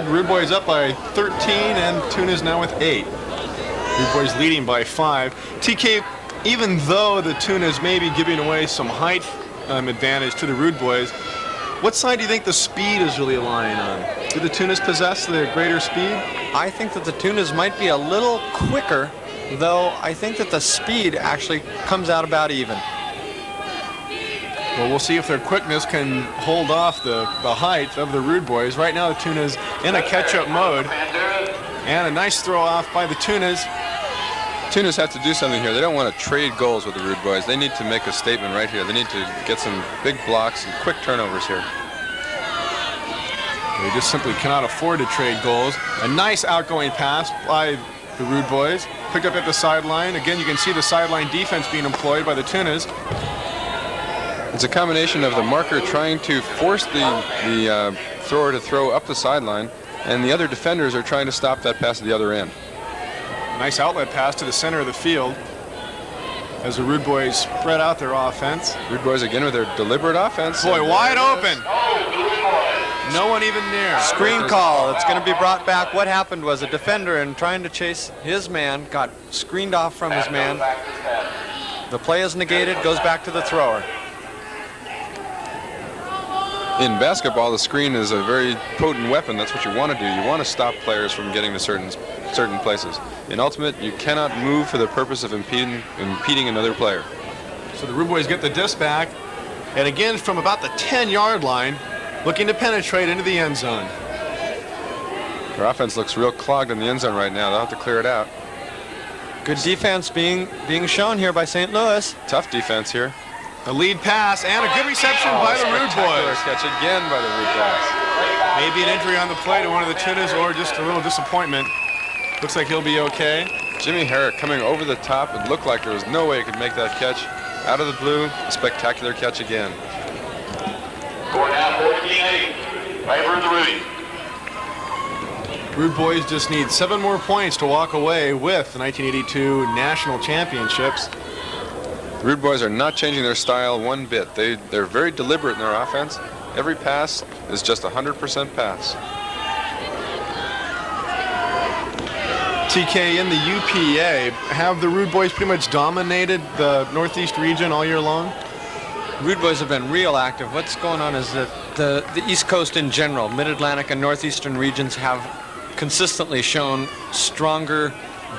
Rude Boys up by 13 and Tunas now with 8. Rude Boys leading by 5. TK, even though the Tunas may be giving away some height advantage to the Rude Boys, what side do you think the speed is really relying on? Do the Tunas possess the greater speed? I think that the Tunas might be a little quicker, though I think that the speed actually comes out about even. Well, we'll see if their quickness can hold off the height of the Rude Boys. Right now, the Tunas in a catch-up mode. And a nice throw off by the Tunas. Tunas have to do something here. They don't want to trade goals with the Rude Boys. They need to make a statement right here. They need to get some big blocks and quick turnovers here. They just simply cannot afford to trade goals. A nice outgoing pass by the Rude Boys. Picked up at the sideline. Again, you can see the sideline defense being employed by the Tunas. It's a combination of the marker trying to force the thrower to throw up the sideline, and the other defenders are trying to stop that pass at the other end. Nice outlet pass to the center of the field as the Rude Boys spread out their offense. Rude Boys again with their deliberate offense. Boy, wide open. No one even near. Screen call. It's going to be brought back. What happened was a defender, in trying to chase his man, got screened off from his man. The play is negated, goes back to the thrower. In basketball, the screen is a very potent weapon. That's what you want to do. You want to stop players from getting to certain places. In Ultimate, you cannot move for the purpose of impeding another player. So the Rude Boys get the disc back, and again from about the 10-yard line, looking to penetrate into the end zone. Their offense looks real clogged in the end zone right now. They'll have to clear it out. Good defense being shown here by St. Louis. Tough defense here. A lead pass and a good reception by the Rude Boys. Catch again by the Rude Boys. Maybe an injury on the play to one of the Tunas or just a little disappointment. Looks like he'll be okay. Jimmy Herrick coming over the top. It looked like there was no way he could make that catch. Out of the blue, a spectacular catch again. Score now 14-8. Favor of the Rudy. Rude Boys just need 7 more points to walk away with the 1982 National Championships. The Rude Boys are not changing their style one bit. They're very deliberate in their offense. Every pass is just 100% pass. TK, in the UPA, have the Rude Boys pretty much dominated the Northeast region all year long? Rude Boys have been real active. What's going on is that the East Coast in general, Mid-Atlantic and Northeastern regions, have consistently shown stronger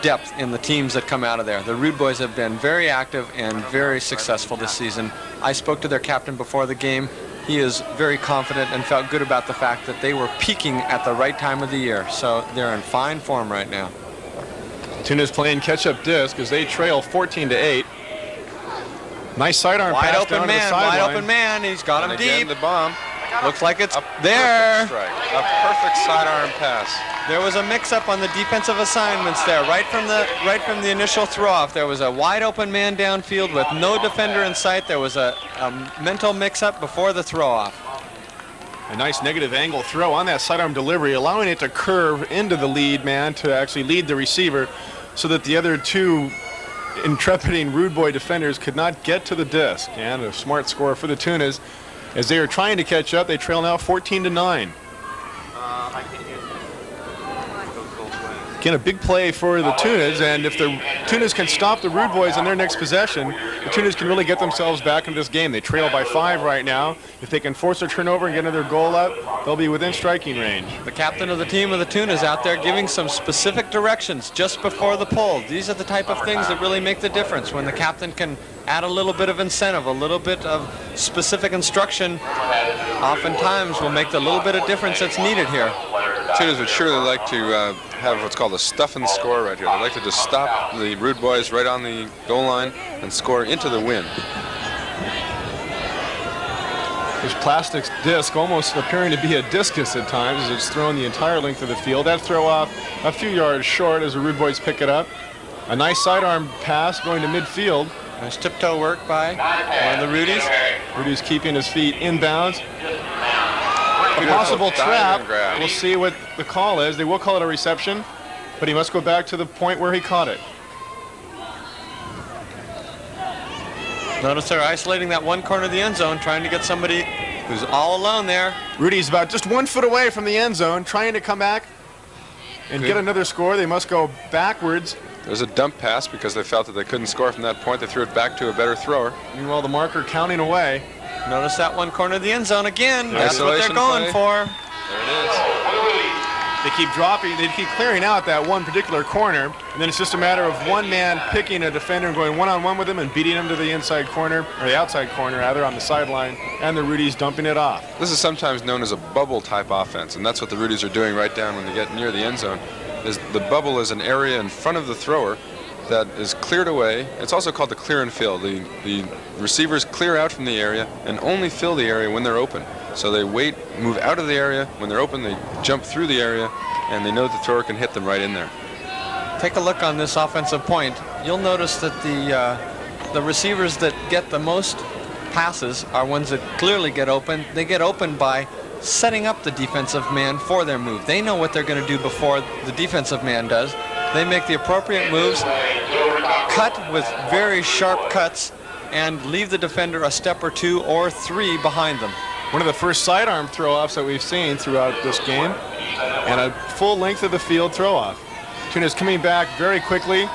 depth in the teams that come out of there. The Rude Boys have been very active and very successful this season. I spoke to their captain before the game. He is very confident and felt good about the fact that they were peaking at the right time of the year. So they're in fine form right now. Tunas playing catch-up disc as they trail 14-8. Nice sidearm pass down to the sideline. Wide open man. He's got him again, deep. The bomb. Looks like it's a there. Strike. A perfect sidearm pass. There was a mix-up on the defensive assignments there. Right from the initial throw-off, there was a wide open man downfield with no defender in sight. There was a mental mix-up before the throw-off. A nice negative angle throw on that sidearm delivery, allowing it to curve into the lead man to actually lead the receiver so that the other two intrepiding Rude Boy defenders could not get to the disc. And a smart score for the Tunas. As they are trying to catch up, they trail now 14-9. Again, a big play for the Tunas, and if the Tunas can stop the Rude Boys in their next possession, the Tunas can really get themselves back into this game. They trail by 5 right now. If they can force a turnover and get another goal up, they'll be within striking range. The captain of the team of the Tunas out there giving some specific directions just before the pull. These are the type of things that really make the difference. When the captain can add a little bit of incentive, a little bit of specific instruction, oftentimes will make the little bit of difference that's needed here. Tunas would surely like to have what's called a stuff and score right here. They'd like to just stop the Rude Boys right on the goal line and score into the win. This plastic disc almost appearing to be a discus at times as it's thrown the entire length of the field. That throw off a few yards short as the Rude Boys pick it up. A nice sidearm pass going to midfield. Nice tiptoe work by one of the Rudies. Rudy's keeping his feet inbounds. A possible trap. We'll see what the call is. They will call it a reception, but he must go back to the point where he caught it. Notice they're isolating that one corner of the end zone, trying to get somebody who's all alone there. Rudy's about just 1 foot away from the end zone, trying to come back and get another score. They must go backwards. There's a dump pass because they felt that they couldn't score from that point. They threw it back to a better thrower. Meanwhile, the marker counting away. Notice that one corner of the end zone again. That's what they're Isolation going play. for. There it is. They keep dropping, they keep clearing out that one particular corner, and then it's just a matter of one man picking a defender and going one-on-one with him and beating him to the inside corner, or the outside corner rather, on the sideline, and the Rudies dumping it off. This is sometimes known as a bubble type offense, and that's what the Rudies are doing right down when they get near the end zone. The bubble is an area in front of the thrower that is cleared away. It's also called the clear and fill. The receivers clear out from the area and only fill the area when they're open. So they wait, move out of the area. When they're open, they jump through the area, and they know the thrower can hit them right in there. Take a look on this offensive point. You'll notice that the receivers that get the most passes are ones that clearly get open. They get open by setting up the defensive man for their move. They know what they're going to do before the defensive man does. They make the appropriate moves, cut with very sharp cuts, and leave the defender a step or two or three behind them. One of the first sidearm throw-offs that we've seen throughout this game, and a full length of the field throw-off. Tuna's coming back very quickly,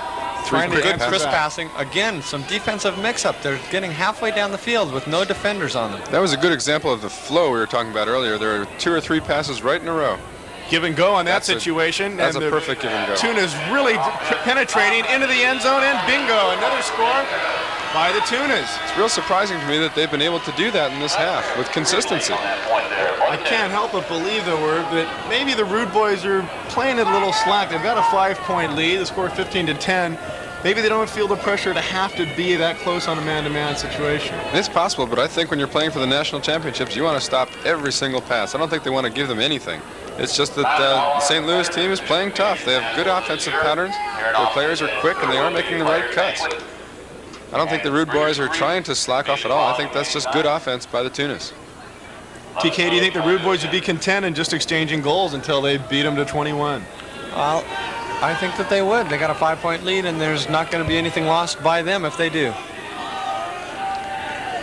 trying to Good answer crisp back. passing. Again, some defensive mix-up. They're getting halfway down the field with no defenders on them. That was a good example of the flow we were talking about earlier. There are 2 or 3 passes right in a row. Give and go on that That's a- situation. that's and a the perfect give and go. Tuna's really penetrating into the end zone, and bingo, another score by the Tunas. It's real surprising to me that they've been able to do that in this half with consistency. I can't help but believe, though, that maybe the Rude Boys are playing it a little slack. They've got a 5-point lead. They scored 15-10. Maybe they don't feel the pressure to have to be that close on a man-to-man situation. It's possible, but I think when you're playing for the national championships, you want to stop every single pass. I don't think they want to give them anything. It's just that the St. Louis team is playing tough. They have good offensive patterns. Their players are quick, and they are making the right cuts. I don't think the Rude Boys are trying to slack off at all. I think that's just good offense by the Tunas. TK, do you think the Rude Boys would be content in just exchanging goals until they beat them to 21? Well, I think that they would. They got a 5-point lead, and there's not going to be anything lost by them if they do.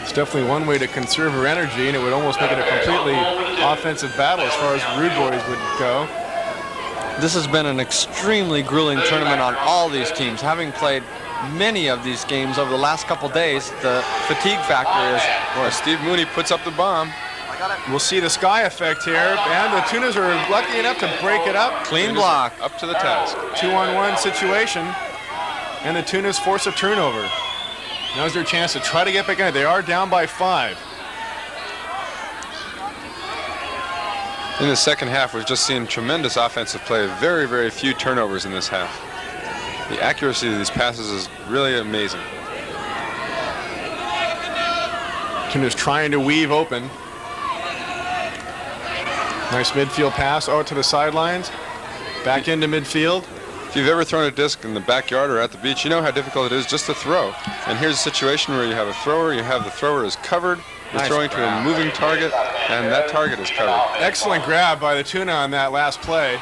It's definitely one way to conserve her energy, and it would almost make it a completely offensive battle as far as the Rude Boys would go. This has been an extremely grueling tournament on all these teams. Having played many of these games over the last couple days, the fatigue factor is Boy, Steve Mooney puts up the bomb. We'll see the sky effect here, and the Tunas are lucky enough to break it up. clean block. Up to the task. 2-on-1 situation, and the Tunas force a turnover. Now's their chance to try to get back in it. They are down by 5. In the second half, we've just seen tremendous offensive play. Very, very few turnovers in this half. The accuracy of these passes is really amazing. Tunas trying to weave open. Nice midfield pass out to the sidelines. Back into midfield. If you've ever thrown a disc in the backyard or at the beach, you know how difficult it is just to throw. And here's a situation where you have a thrower, you have the thrower is covered, you're Nice throwing to a grab. moving target, and that target is covered. Excellent grab by the Tuna on that last play. You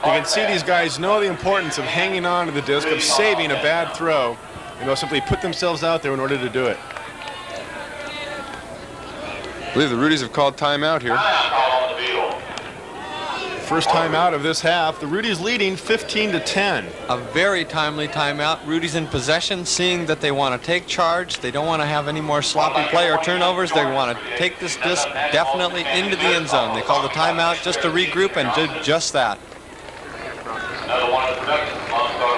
can see these guys know the importance of hanging on to the disc, of saving a bad throw, and they'll simply put themselves out there in order to do it. I believe the Rudies have called timeout here. First time out of this half. The Rudies leading 15-10. A very timely timeout. Rudy's in possession, seeing that they want to take charge. They don't want to have any more sloppy play or turnovers. They want to take this disc definitely into the end zone. They call the timeout just to regroup and did just that. Another one of the production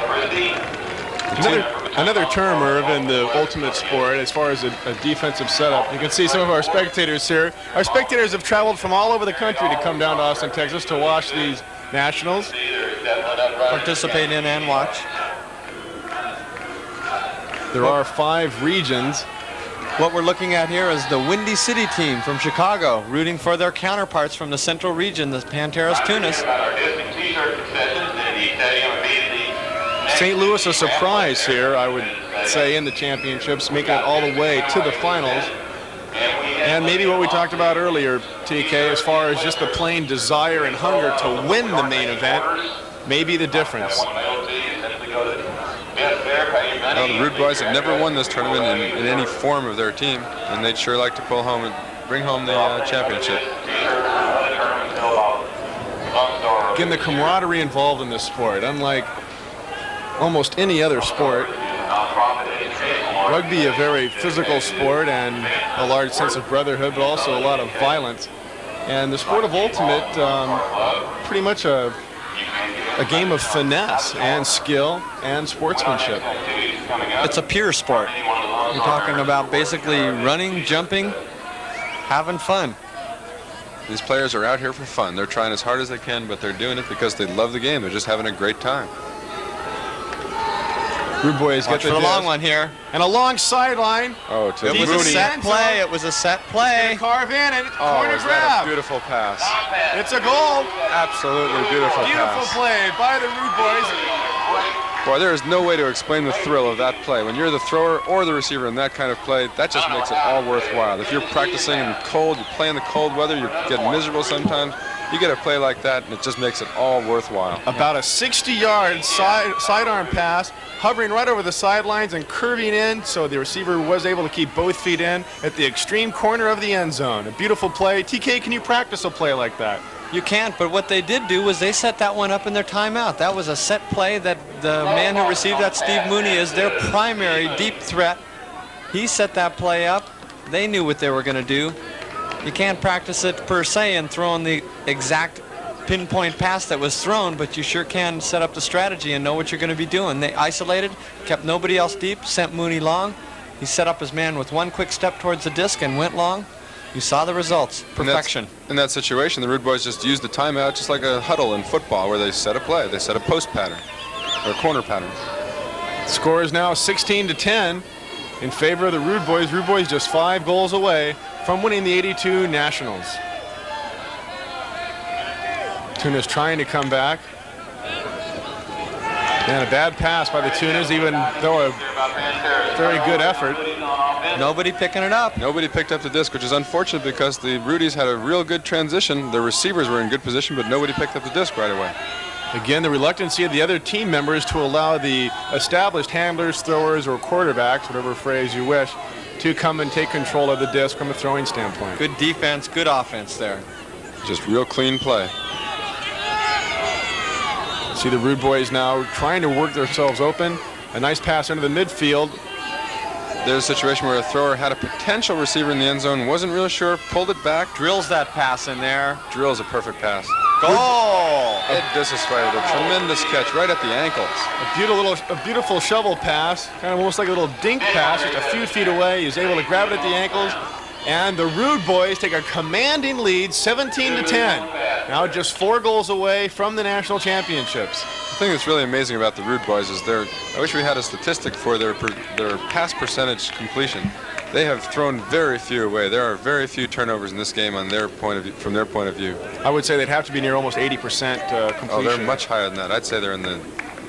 Frisbee. Another term, Irv, in the ultimate sport as far as a defensive setup. You can see some of our spectators here. Our spectators have traveled from all over the country to come down to Austin, Texas to watch these nationals. Participate in and watch. There are 5 regions. What we're looking at here is the Windy City team from Chicago, rooting for their counterparts from the Central region, the Panteras Tunas. Our Disney t-shirt concessions in the stadium immediately. St. Louis a surprise here, I would say, in the championships, making it all the way to the finals. And maybe what we talked about earlier, TK, as far as just the plain desire and hunger to win the main event, may be the difference. Well, the Rude Boys have never won this tournament in any form of their team, and they'd sure like to pull home and bring home the championship. Again, the camaraderie involved in this sport, unlike almost any other sport. Rugby, a very physical sport and a large sense of brotherhood, but also a lot of violence. And the sport of ultimate, pretty much a game of finesse and skill and sportsmanship. It's a pure sport. You're talking about basically running, jumping, having fun. These players are out here for fun. They're trying as hard as they can, but they're doing it because they love the game. They're just having a great time. Rude Boys get the a long one here. And a long sideline. Oh, to It was a Mooney. set play. It was a set play. Carve in and Oh, corner is that a grab. beautiful pass. It's a goal. Absolutely beautiful Beautiful pass. play by the Rude Boys. Boy, there is no way to explain the thrill of that play. When you're the thrower or the receiver in that kind of play, that just makes it all worthwhile. If you're practicing in cold, you play in the cold weather, you get miserable sometimes, you get a play like that, and it just makes it all worthwhile. About a 60-yard sidearm pass, hovering right over the sidelines and curving in, so the receiver was able to keep both feet in at the extreme corner of the end zone. A beautiful play. TK, can you practice a play like that? You can't, but what they did do was they set that one up in their timeout. That was a set play that the man who received that, Steve Mooney, is their primary deep threat. He set that play up. They knew what they were going to do. You can't practice it per se and throw in the exact pinpoint pass that was thrown, but you sure can set up the strategy and know what you're going to be doing. They isolated, kept nobody else deep, sent Mooney long. He set up his man with one quick step towards the disc and went long. You saw the results. Perfection. In that situation, the Rude Boys just used the timeout just like a huddle in football where they set a play. They set a post pattern or a corner pattern. Score is now 16-10 in favor of the Rude Boys. Rude Boys just 5 goals away from winning the 82 Nationals. Tunas trying to come back. And a bad pass by the Tunas, even though a very good effort. Nobody picking it up. Nobody picked up the disc, which is unfortunate because the Rudies had a real good transition. The receivers were in good position, but nobody picked up the disc right away. Again, the reluctancy of the other team members to allow the established handlers, throwers, or quarterbacks, whatever phrase you wish, to come and take control of the disc from a throwing standpoint. Good defense, good offense there. Just real clean play. See the Rude Boys now trying to work themselves open. A nice pass into the midfield. There's a situation where a thrower had a potential receiver in the end zone, wasn't real sure, pulled it back. Drills that pass in there. Drills a perfect pass. Goal! Ed Disasway with a tremendous catch right at the ankles. A beautiful shovel pass, kind of almost like a little dink pass, just a few feet away. He's able to grab it at the ankles. And the Rude Boys take a commanding lead, 17-10. Now just 4 goals away from the national championships. The thing that's really amazing about the Rude Boys is I wish we had a statistic for their pass percentage completion. They have thrown very few away. There are very few turnovers in this game on their point of view, from their point of view. I would say they'd have to be near almost 80% completion. Oh, they're much higher than that. I'd say they're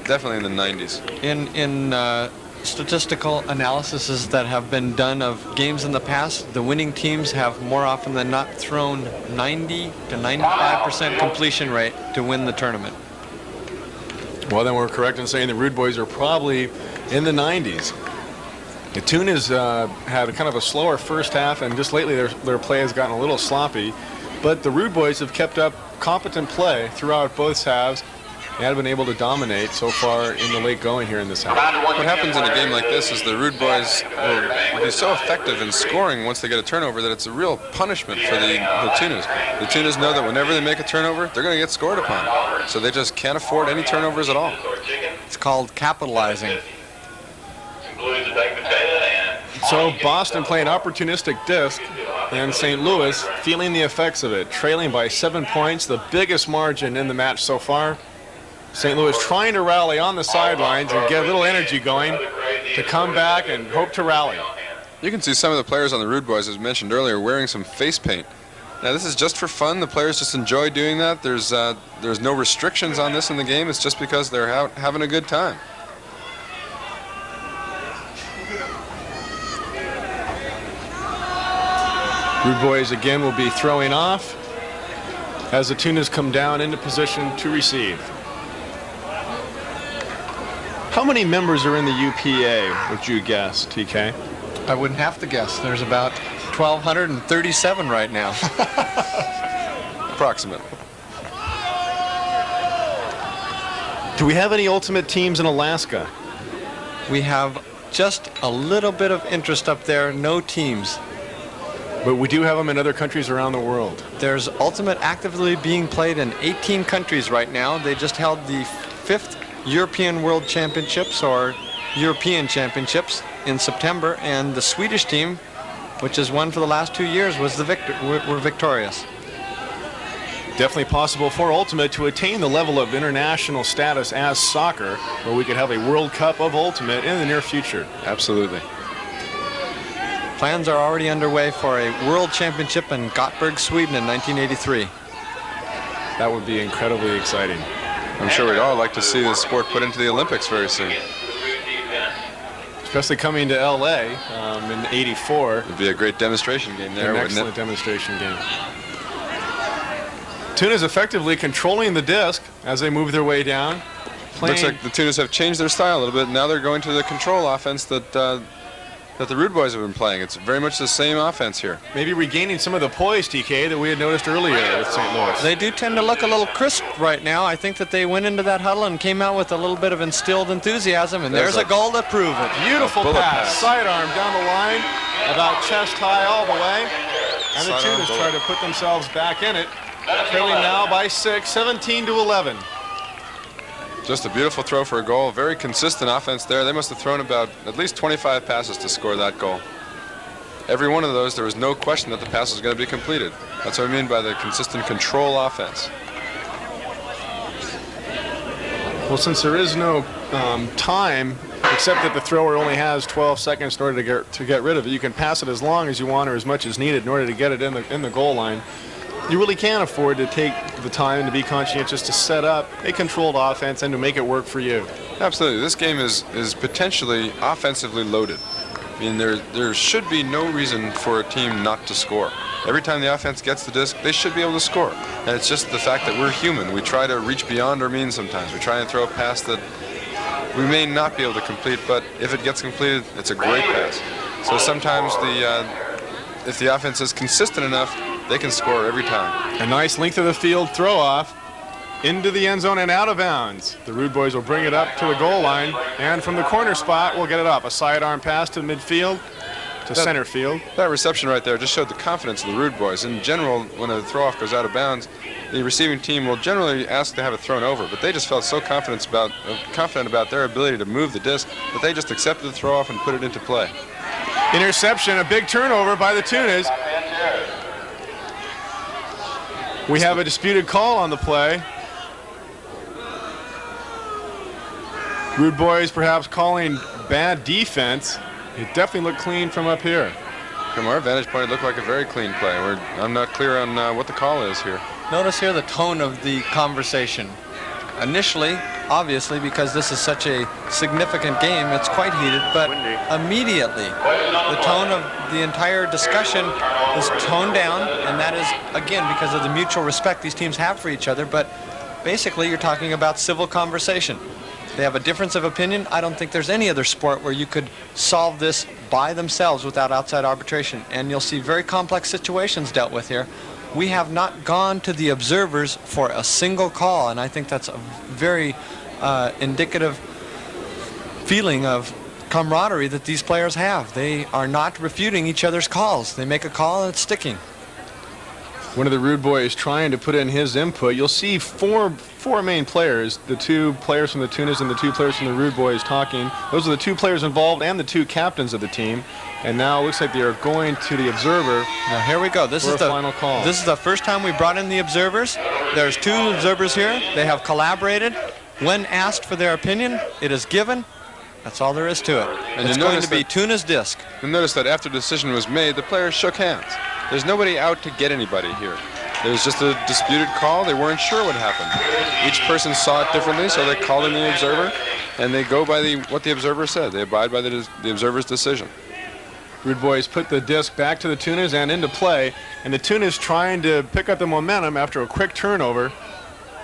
definitely in the 90s. In statistical analyses that have been done of games in the past, the winning teams have more often than not thrown 90 to 95% completion rate to win the tournament. Well, then we're correct in saying the Rude Boys are probably in the 90s. The Tunas had a kind of a slower first half, and just lately their play has gotten a little sloppy. But the Rude Boys have kept up competent play throughout both halves. They have been able to dominate so far in the late going here in this half. What happens in a game like this is the Rude Boys will be so effective in scoring once they get a turnover that it's a real punishment for the Tunas. The Tunas know that whenever they make a turnover, they're going to get scored upon. So they just can't afford any turnovers at all. It's called capitalizing. So Boston playing opportunistic disc, and St. Louis feeling the effects of it, trailing by 7 points, the biggest margin in the match so far. St. Louis trying to rally on the sidelines and get a little energy going to come back and hope to rally. You can see some of the players on the Rude Boys, as mentioned earlier, wearing some face paint. Now, this is just for fun. The players just enjoy doing that. There's no restrictions on this in the game. It's just because they're out having a good time. Rude Boys again will be throwing off as the Tunas come down into position to receive. How many members are in the UPA, would you guess, TK? I wouldn't have to guess. There's about 1,237 right now. Approximately. Do we have any ultimate teams in Alaska? We have just a little bit of interest up there, no teams. But we do have them in other countries around the world. There's Ultimate actively being played in 18 countries right now. They just held the 5th European World Championships, or European Championships, in September, and the Swedish team, which has won for the last 2 years, were victorious. Definitely possible for Ultimate to attain the level of international status as soccer, where we could have a World Cup of Ultimate in the near future. Absolutely. Plans are already underway for a World Championship in Gothenburg, Sweden in 1983. That would be incredibly exciting. I'm sure we'd all like to see this sport put into the Olympics very soon. Especially coming to LA in '84. It'd be a great demonstration game there, An wouldn't excellent it? demonstration game. Tunas effectively controlling the disc as they move their way down. Looks like the Tunas have changed their style a little bit. Now they're going to the control offense that the Rude Boys have been playing. It's very much the same offense here. Maybe regaining some of the poise, TK, that we had noticed earlier with St. Louis. They do tend to look a little crisp right now. I think that they went into that huddle and came out with a little bit of instilled enthusiasm, and there's a goal to prove it. Beautiful bullet pass. pass. Sidearm down the line, about chest high all the way. And the Sidearm Tunas bullet. try to put themselves back in it. Trailing now by 6, 17-11. Just a beautiful throw for a goal. Very consistent offense there. They must have thrown about at least 25 passes to score that goal. Every one of those, there was no question that the pass was going to be completed. That's what I mean by the consistent control offense. Well, since there is no time, except that the thrower only has 12 seconds in order to get rid of it, you can pass it as long as you want or as much as needed in order to get it in the goal line. You really can't afford to take the time to be conscientious to set up a controlled offense and to make it work for you. Absolutely. This game is potentially offensively loaded. I mean, there should be no reason for a team not to score. Every time the offense gets the disc, they should be able to score. And it's just the fact that we're human. We try to reach beyond our means sometimes. We try and throw a pass that we may not be able to complete, but if it gets completed, it's a great pass. So sometimes if the offense is consistent enough, they can score every time. A nice length of the field throw off into the end zone and out of bounds. The Rude Boys will bring it up to the goal line, and from the corner spot, we'll get it up. A sidearm pass to midfield, to center field. That reception right there just showed the confidence of the Rude Boys. In general, when a throw-off goes out of bounds, the receiving team will generally ask to have it thrown over, but they just felt so confident about their ability to move the disc that they just accepted the throw-off and put it into play. Interception, a big turnover by the Tunas. We have a disputed call on the play. Rude Boys perhaps calling bad defense. It definitely looked clean from up here. From our vantage point, it looked like a very clean play. I'm not clear on what the call is here. Notice here the tone of the conversation. Initially, obviously, because this is such a significant game, it's quite heated, but immediately the tone of the entire discussion is toned down, and that is, again, because of the mutual respect these teams have for each other, but basically you're talking about civil conversation. They have a difference of opinion. I don't think there's any other sport where you could solve this by themselves without outside arbitration, and you'll see very complex situations dealt with here. We have not gone to the observers for a single call, and I think that's a very indicative feeling of camaraderie that these players have. They are not refuting each other's calls. They make a call and it's sticking. One of the Rude Boys trying to put in his input. You'll see four main players, the 2 players from the Tunas and the 2 players from the Rude Boys talking. Those are the 2 players involved and the 2 captains of the team. And now it looks like they are going to the observer. Now here we go. This for is a the final call. This is the first time we brought in the observers. There's 2 observers here. They have collaborated. When asked for their opinion, it is given. That's all there is to it. And it's you going notice to be that- Tuna's disc. You'll notice that after the decision was made, the players shook hands. There's nobody out to get anybody here. It was just a disputed call. They weren't sure what happened. Each person saw it differently, so they called in the observer, and they go by what the observer said. They abide by the observer's decision. Rude Boys put the disc back to the Tunas and into play, and the Tunas trying to pick up the momentum after a quick turnover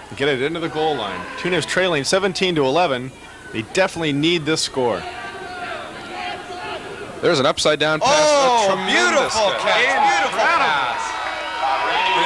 and get it into the goal line. Tunas trailing 17-11. They definitely need this score. There's an upside-down pass. Oh, A tremendous beautiful catch. catch. Beautiful pass.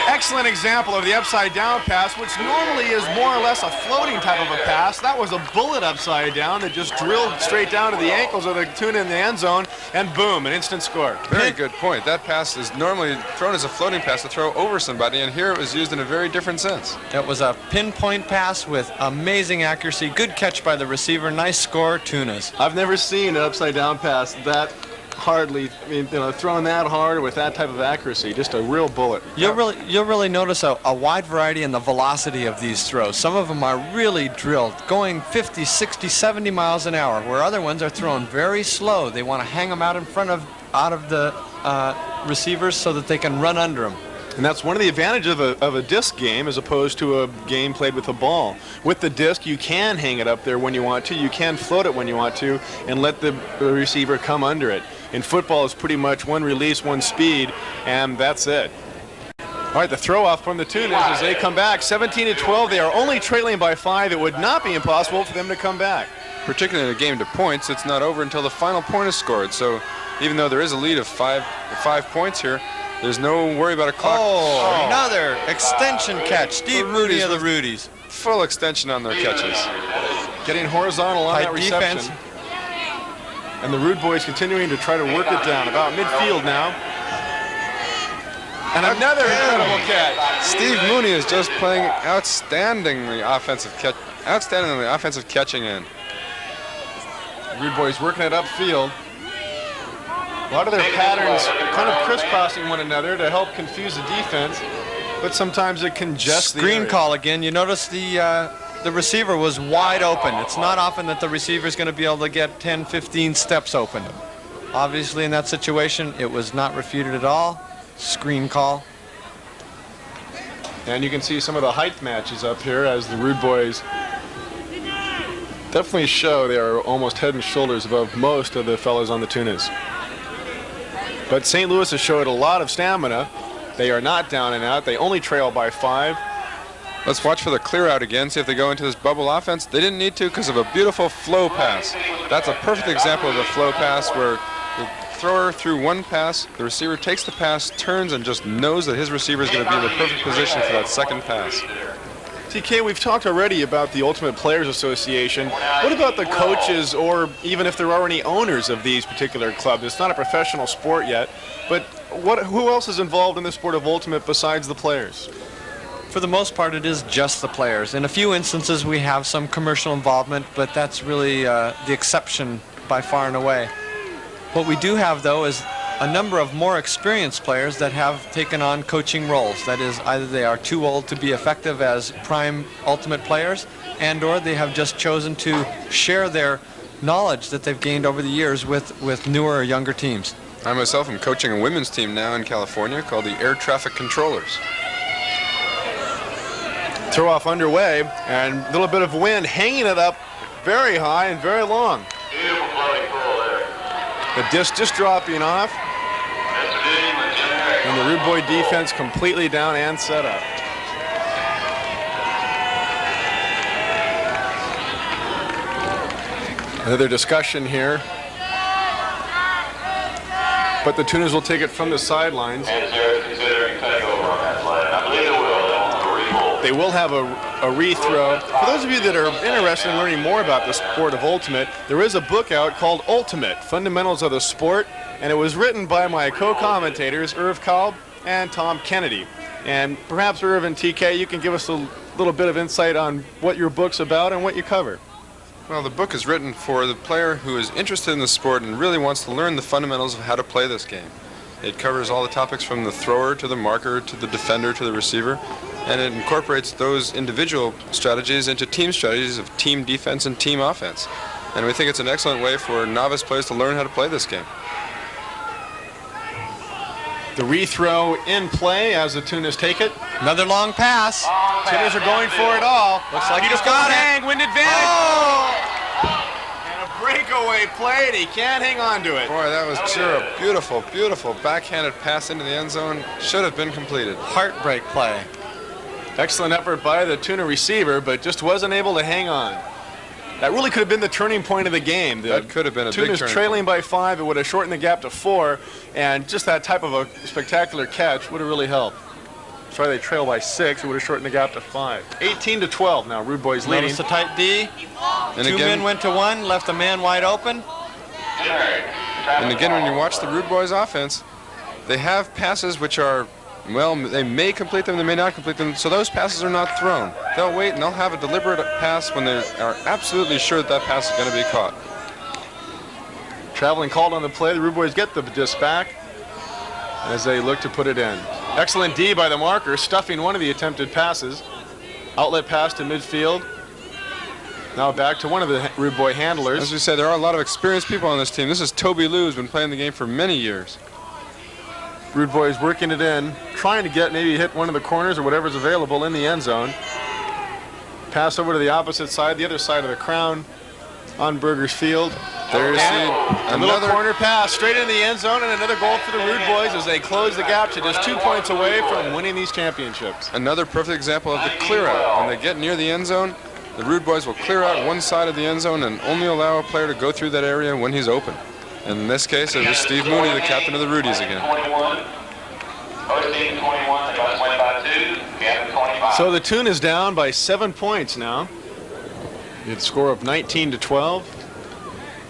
Excellent example of the upside down pass, which normally is more or less a floating type of a pass. That was a bullet upside down that just drilled straight down to the ankles of the tuna in the end zone, and boom, an instant score. Very good point. That pass is normally thrown as a floating pass to throw over somebody, and here it was used in a very different sense. It was a pinpoint pass with amazing accuracy. Good catch by the receiver. Nice score, Tunas. I've never seen an upside down pass that hardly, I mean, thrown that hard with that type of accuracy. Just a real bullet. You'll really notice a wide variety in the velocity of these throws. Some of them are really drilled, going 50, 60, 70 miles an hour, where other ones are thrown very slow. They want to hang them out in front of the receivers so that they can run under them. And that's one of the advantages of a disc game as opposed to a game played with a ball. With the disc, you can hang it up there when you want to. You can float it when you want to and let the receiver come under it. In football, it's pretty much one release, one speed, and that's it. All right, the throw off from the Tunas as they come back. 17-12, they are only trailing by 5. It would not be impossible for them to come back. Particularly in a game to points, it's not over until the final point is scored. So even though there is a lead of 5 points here, there's no worry about a clock. Oh, another extension catch. Steve Moody of the Rudies. Full extension on their catches. Getting horizontal on Tight that reception. defense. And the Rude Boys continuing to try to work it down. About midfield now. And another incredible catch. Steve Mooney is just playing outstandingly offensive catching end. Rude Boys working it upfield. A lot of their patterns kind of crisscrossing one another to help confuse the defense, but sometimes it congests the Screen area. call again. You notice the receiver was wide open. It's not often that the receiver is going to be able to get 10, 15 steps open. Obviously, in that situation, it was not refuted at all. Screen call. And you can see some of the height matches up here as the Rude Boys definitely show they are almost head and shoulders above most of the fellows on the Tunas. But St. Louis has showed a lot of stamina. They are not down and out. They only trail by 5. Let's watch for the clear out again, see if they go into this bubble offense. They didn't need to because of a beautiful flow pass. That's a perfect example of the flow pass where the thrower threw one pass, the receiver takes the pass, turns, and just knows that his receiver is going to be in the perfect position for that second pass. TK, we've talked already about the Ultimate Players Association. What about the coaches, or even if there are any owners of these particular clubs? It's not a professional sport yet, but who else is involved in the sport of Ultimate besides the players? For the most part, it is just the players. In a few instances, we have some commercial involvement, but that's really the exception by far and away. What we do have, though, is a number of more experienced players that have taken on coaching roles. That is, either they are too old to be effective as prime Ultimate players, and or they have just chosen to share their knowledge that they've gained over the years with newer or younger teams. I myself am coaching a women's team now in California called the Air Traffic Controllers. Throw off underway, and a little bit of wind hanging it up very high and very long. Beautiful floating pool there. The disc just dropping off, and the Rude Boy defense completely down and set up. Another discussion here. But the Tunas will take it from the sidelines. And they're considering cutting over on that slide. I believe they will. They will have a rethrow. For those of you that are interested in learning more about the sport of Ultimate, there is a book out called Ultimate, Fundamentals of the Sport, and it was written by my co-commentators, Irv Kalb and Tom Kennedy. And perhaps, Irv and TK, you can give us a little bit of insight on what your book's about and what you cover. Well, the book is written for the player who is interested in the sport and really wants to learn the fundamentals of how to play this game. It covers all the topics from the thrower to the marker to the defender to the receiver, and it incorporates those individual strategies into team strategies of team defense and team offense. And we think it's an excellent way for novice players to learn how to play this game. The rethrow in play as the Tunas take it. Another long pass. Tunas are going for it all. Looks like he's got it. Wind advantage. Oh! And a breakaway play, and he can't hang on to it. Boy, that was sure a beautiful, beautiful backhanded pass into the end zone. Should have been completed. Heartbreak play. Excellent effort by the Tuna receiver, but just wasn't able to hang on. That really could have been the turning point of the game. That could have been a big Tunas turning trailing point. by 5. It would have shortened the gap to 4, and just that type of a spectacular catch would have really helped. Sorry, they trail by 6. It would have shortened the gap to 5. 18-12 now. Rude Boys leading. Notice the tight D. And Two again, men went to one, left a man wide open. and again, when you watch the Rude Boys offense, they have passes which are, well, they may complete them, they may not complete them, so those passes are not thrown. They'll wait and they'll have a deliberate pass when they are absolutely sure that that pass is going to be caught. Traveling called on the play. The Rude Boys get the disc back as they look to put it in. Excellent D by the marker, stuffing one of the attempted passes. Outlet pass to midfield. Now back to one of the Rude Boy handlers. As we said, there are a lot of experienced people on this team. This is Toby Lou, who's been playing the game for many years. Rude Boys working it in, trying to get maybe hit one of the corners or whatever's available in the end zone. Pass over to the opposite side, the other side of the crown on Burgers Field. There's A little corner pass straight into the end zone, and another goal for the Rude Boys as they close the gap to just 2 points away from winning these championships. Another perfect example of the clear out. When they get near the end zone, the Rude Boys will clear out one side of the end zone and only allow a player to go through that area when he's open. And in this case, it was Steve Mooney, the captain of the Rudies again. 21. Team 21, they must win by 2. Captain 25. So the Toon is down by 7 points now. It's a score of 19-12.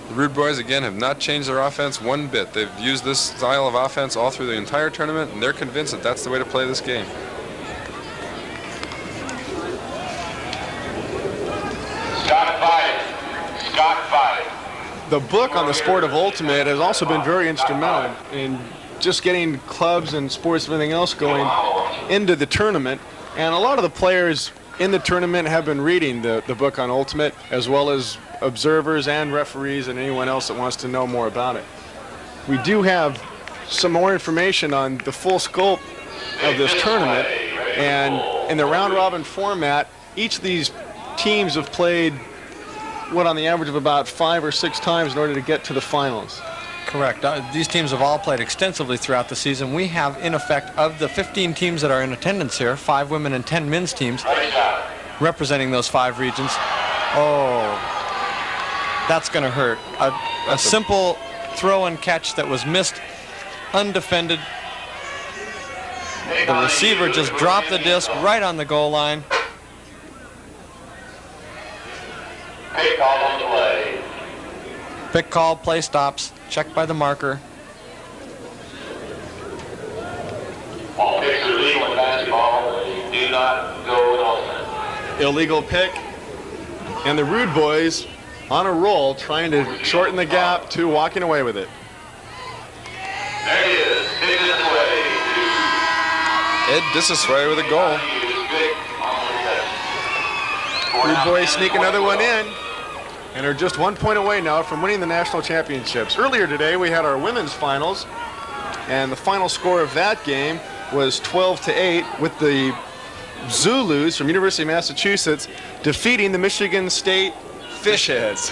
The Rude Boys, again, have not changed their offense one bit. They've used this style of offense all through the entire tournament, and they're convinced that that's the way to play this game. Scott Fight. The book on the sport of Ultimate has also been very instrumental in just getting clubs and sports and everything else going into the tournament. And a lot of the players in the tournament have been reading the book on Ultimate, as well as observers and referees and anyone else that wants to know more about it. We do have some more information on the full scope of this tournament, and in the round-robin format, each of these teams have played on the average of about 5 or 6 times in order to get to the finals. Correct. These teams have all played extensively throughout the season. We have, in effect, of the 15 teams that are in attendance here, 5 women and 10 men's teams representing those 5 regions. Oh, that's going to hurt. A simple throw and catch that was missed, undefended. The receiver just dropped the disc right on the goal line. Pick call on the play. Pick call, play stops, checked by the marker. All picks are legal in basketball. They do not go in alternate. Illegal pick, and the Rude Boys on a roll, trying to shorten the gap to walking away with it. There it is. Pick it away. Ed Disasway with a goal. Rude Boys sneak another one in, and are just 1 point away now from winning the national championships. Earlier today, we had our women's finals, and the final score of that game was 12-8, with the Zulus from University of Massachusetts defeating the Michigan State Fishheads.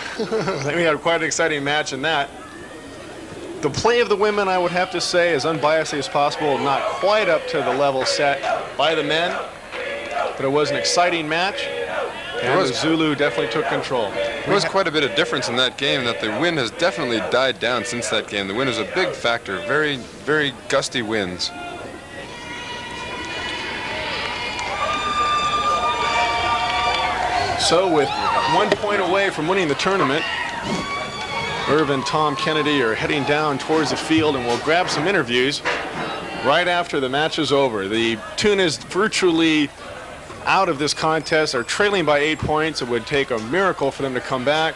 We had quite an exciting match in that. The play of the women, I would have to say, as unbiasedly as possible, not quite up to the level set by the men, but it was an exciting match, and the Zulu definitely took control. There was quite a bit of difference in that game, that the wind has definitely died down since that game. The wind is a big factor, very, very gusty winds. So with 1 point away from winning the tournament, Irv and Tom Kennedy are heading down towards the field, and we'll grab some interviews right after the match is over. The Toon is virtually out of this contest, are trailing by 8 points. It would take a miracle for them to come back.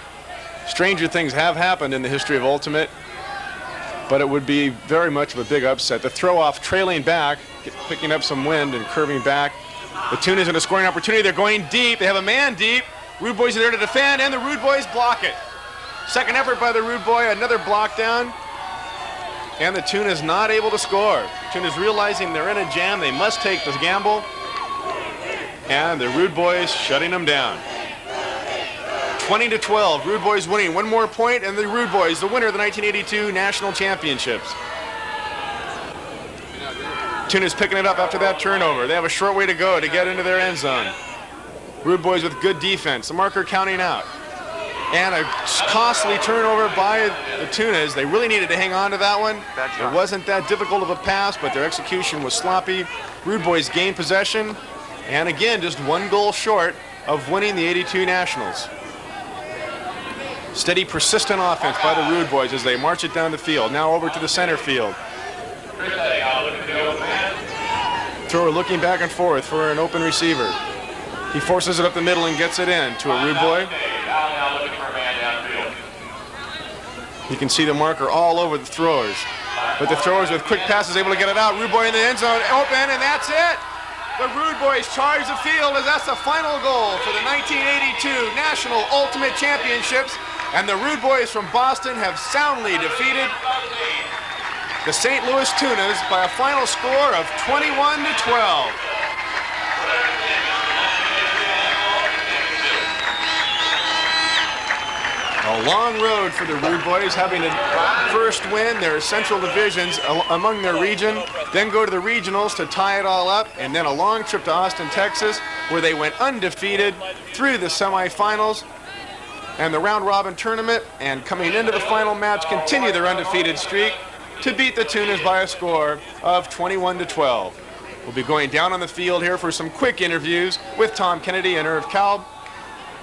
Stranger things have happened in the history of Ultimate, but it would be very much of a big upset. The throw off trailing back, picking up some wind and curving back. The Toon is in a scoring opportunity. They're going deep. They have a man deep. Rude Boys are there to defend, and the Rude Boys block it. Second effort by the Rude Boy, another block down, and the Toon is not able to score. The Toon is realizing they're in a jam. They must take the gamble, and the Rude Boys shutting them down. 20-12, Rude Boys winning. 1 more point, and the Rude Boys, the winner of the 1982 National Championships. Toon is picking it up after that turnover. They have a short way to go to get into their end zone. Rude Boys with good defense. The marker counting out. And a costly turnover by the Tunas. They really needed to hang on to that one. It wasn't that difficult of a pass, but their execution was sloppy. Rude Boys gained possession, and again, just 1 goal short of winning the 82 Nationals. Steady, persistent offense by the Rude Boys as they march it down the field. Now over to the center field. Thrower looking back and forth for an open receiver. He forces it up the middle and gets it in to a Rude Boy. You can see the marker all over the throwers. But the throwers with quick passes able to get it out. Rude Boy in the end zone, open, and that's it. The Rude Boys charge the field as that's the final goal for the 1982 National Ultimate Championships. And the Rude Boys from Boston have soundly defeated the St. Louis Tunas by a final score of 21-12. A long road for the Rude Boys, having to first win their central divisions among their region, then go to the regionals to tie it all up, and then a long trip to Austin, Texas, where they went undefeated through the semifinals and the round-robin tournament, and coming into the final match, continue their undefeated streak to beat the Tunas by a score of 21-12. We'll be going down on the field here for some quick interviews with Tom Kennedy and Irv Kalb.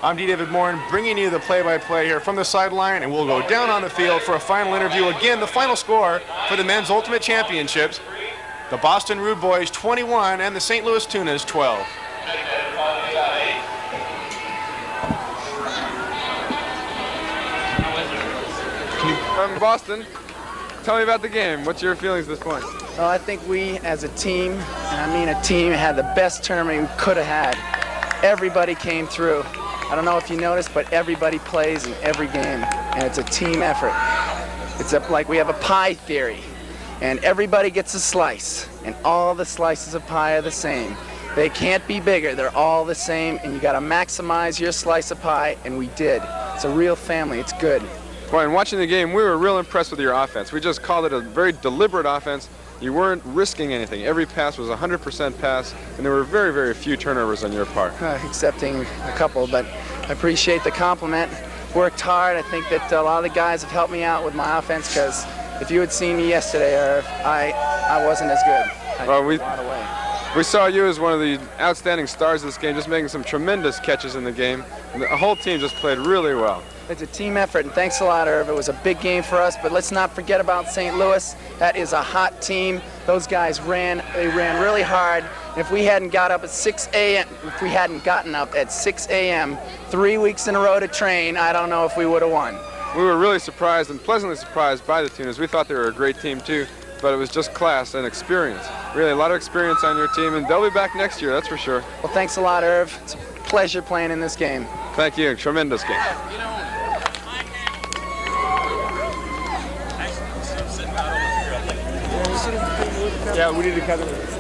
I'm D. David Morin, bringing you the play-by-play here from the sideline, and we'll go down on the field for a final interview. Again, the final score for the men's Ultimate Championships, the Boston Rude Boys 21 and the St. Louis Tunas 12. From Boston, tell me about the game. What's your feelings at this point? Well, I think we, as a team, and I mean a team, had the best tournament we could have had. Everybody came through. I don't know if you noticed, but everybody plays in every game, and it's a team effort. It's like we have a pie theory, and everybody gets a slice, and all the slices of pie are the same. They can't be bigger. They're all the same, and you got to maximize your slice of pie, and we did. It's a real family. It's good. Well, in watching the game, we were real impressed with your offense. We just called it a very deliberate offense. You weren't risking anything. Every pass was 100% pass, and there were very, very few turnovers on your part. Excepting a couple, but I appreciate the compliment. Worked hard. I think that a lot of the guys have helped me out with my offense, because if you had seen me yesterday, I wasn't as good. Well, we saw you as one of the outstanding stars of this game, just making some tremendous catches in the game. And the whole team just played really well. It's a team effort, and thanks a lot, Irv. It was a big game for us, but let's not forget about St. Louis. That is a hot team. Those guys ran really hard. If we hadn't got up at 6 a.m., if we hadn't gotten up at 6 a.m. 3 weeks in a row to train, I don't know if we would have won. We were really surprised and pleasantly surprised by the Tunas. We thought they were a great team too, but it was just class and experience. Really a lot of experience on your team, and they'll be back next year, that's for sure. Well, thanks a lot, Irv. It's a pleasure playing in this game. Thank you. Tremendous game. Yeah, we need to cut it.